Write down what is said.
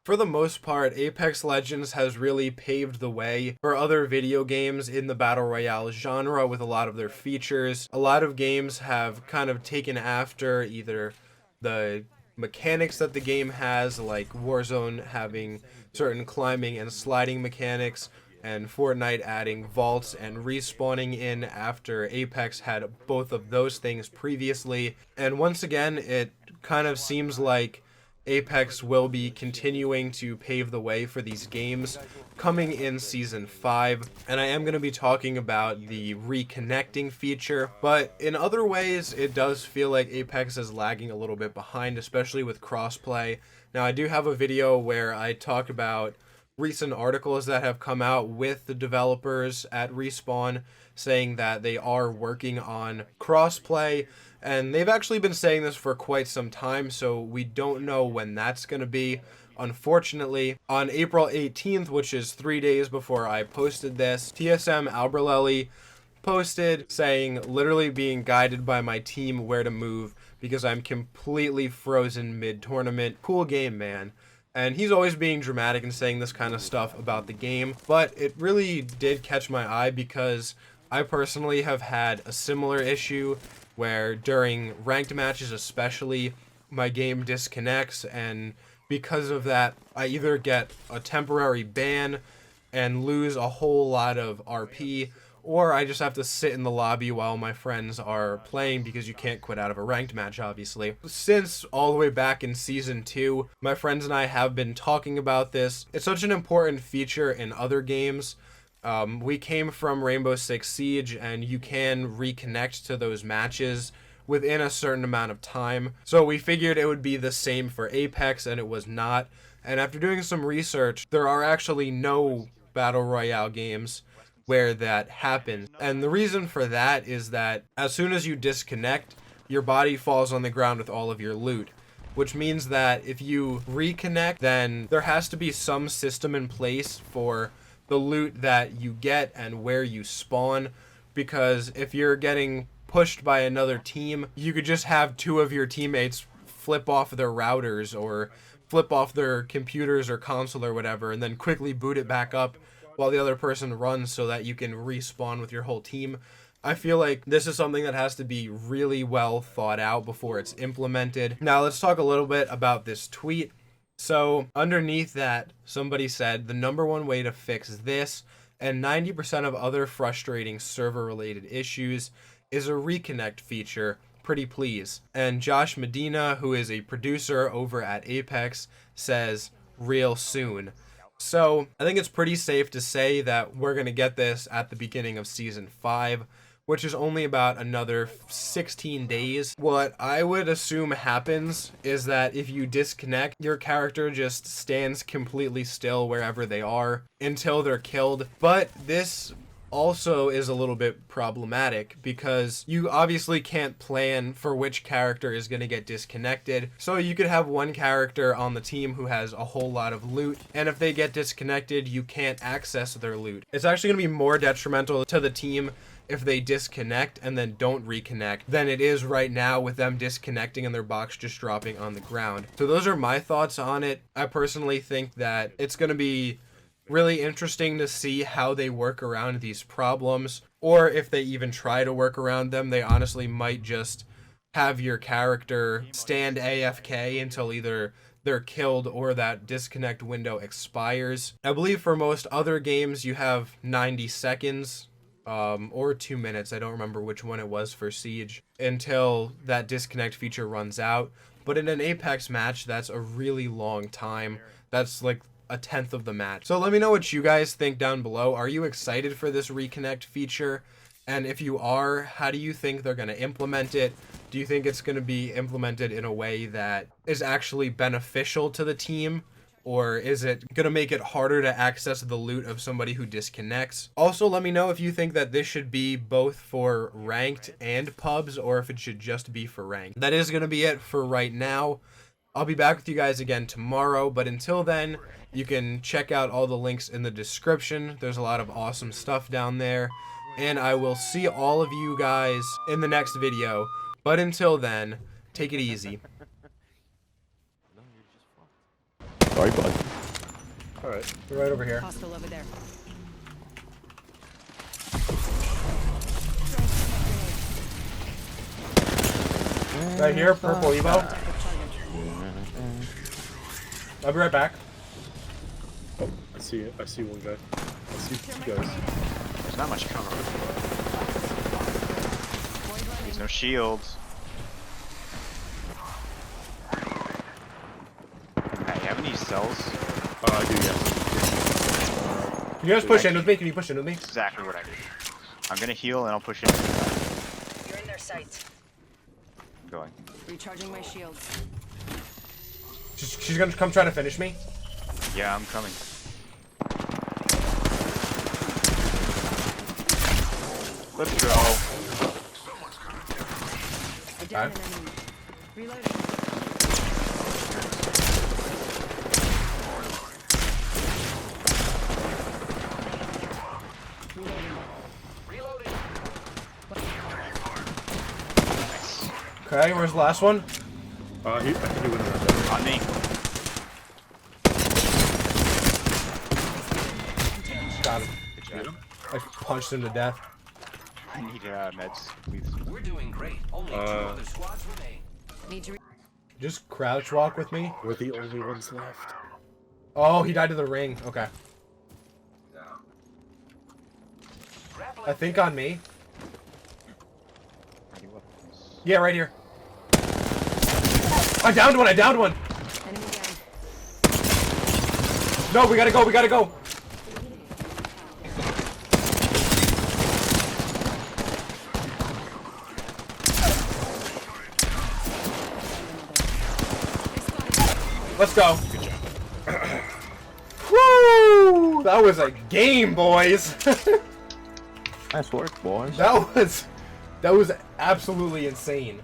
For the most part, Apex Legends has really paved the way for other video games in the Battle Royale genre with a lot of their features. A lot of games have kind of taken after either the mechanics that the game has, like Warzone having certain climbing and sliding mechanics, and Fortnite adding vaults and respawning in after Apex had both of those things previously. And once again, it kind of seems like Apex will be continuing to pave the way for these games coming in Season 5, and I am going to be talking about the reconnecting feature, but in other ways it does feel like Apex is lagging a little bit behind, especially with crossplay. Now, I do have a video where I talk about recent articles that have come out with the developers at Respawn saying that they are working on crossplay, and they've actually been saying this for quite some time, so we don't know when that's going to be. Unfortunately, on April 18th, which is 3 days before I posted this, TSM Albrelelli posted saying, literally being guided by my team where to move because I'm completely frozen mid-tournament. Cool game, man. And he's always being dramatic and saying this kind of stuff about the game, but it really did catch my eye because I personally have had a similar issue where during ranked matches especially, my game disconnects, and because of that, I either get a temporary ban and lose a whole lot of RP, or I just have to sit in the lobby while my friends are playing because you can't quit out of a ranked match, obviously. Since all the way back in Season 2, my friends and I have been talking about this. It's such an important feature in other games. We came from Rainbow Six Siege, and you can reconnect to those matches within a certain amount of time. So we figured it would be the same for Apex, and it was not. And after doing some research, there are actually no Battle Royale games where that happens. And the reason for that is that as soon as you disconnect, your body falls on the ground with all of your loot, which means that if you reconnect, then there has to be some system in place for the loot that you get and where you spawn, because if you're getting pushed by another team, you could just have two of your teammates flip off their routers or flip off their computers or console or whatever, and then quickly boot it back up while the other person runs so that you can respawn with your whole team. I feel like this is something that has to be really well thought out before it's implemented. Now let's talk a little bit about this tweet. So underneath that, somebody said the #1 way to fix this and 90% of other frustrating server-related issues is a reconnect feature. Pretty please. And Josh Medina, who is a producer over at Apex, says real soon. So I think it's pretty safe to say that we're going to get this at the beginning of Season 5, which is only about another 16 days. What I would assume happens is that if you disconnect, your character just stands completely still wherever they are until they're killed. But this also is a little bit problematic because you obviously can't plan for which character is going to get disconnected. So you could have one character on the team who has a whole lot of loot, and if they get disconnected, you can't access their loot. It's actually going to be more detrimental to the team if they disconnect and then don't reconnect than it is right now with them disconnecting and their box just dropping on the ground. So those are my thoughts on it. I personally think that it's going to be really interesting to see how they work around these problems, or if they even try to work around them. They honestly might just have your character stand AFK until either they're killed or that disconnect window expires. I believe for most other games you have 90 seconds or 2 minutes, I don't remember which one it was for Siege, until that disconnect feature runs out. But in an Apex match, that's a really long time. That's like a tenth of the match. So let me know what you guys think down below. Are you excited for this reconnect feature? And if you are, how do you think they're going to implement it? Do you think it's going to be implemented in a way that is actually beneficial to the team? Or is it going to make it harder to access the loot of somebody who disconnects? Also, let me know if you think that this should be both for ranked and pubs, or if it should just be for ranked. That is going to be it for right now. I'll be back with you guys again tomorrow, but until then, you can check out all the links in the description. There's a lot of awesome stuff down there, and I will see all of you guys in the next video. But until then, take it easy. Sorry, bud. Alright. You're right over here. Hostile over there. Right here, purple Evo. I'll be right back. Oh, I see it. I see one guy. I see two guys. There's not much cover. There's no shields. Hey, you have any cells? I do, yeah. You guys push in with me? Can you push in with me? Exactly what I did. I'm gonna heal and I'll push in. You're in their sights. I'm going. Recharging my shields. She's gonna come try to finish me. Yeah, I'm coming. Let's go. Down an enemy. Reloading. Okay, where's the last one? I think he went around there. On me. Got him. Good job. I punched him to death. I need meds, please. We're doing great. Only 2 other squads remain. Need to Just crouch walk with me. We're the only ones left. Oh, he died to the ring. Okay. I think on me. Yeah, right here. I downed one. I downed one. enemy down. No, we gotta go. We gotta go. Let's go. Good job. Woo! That was a game, boys. Nice work, boys. That was absolutely insane.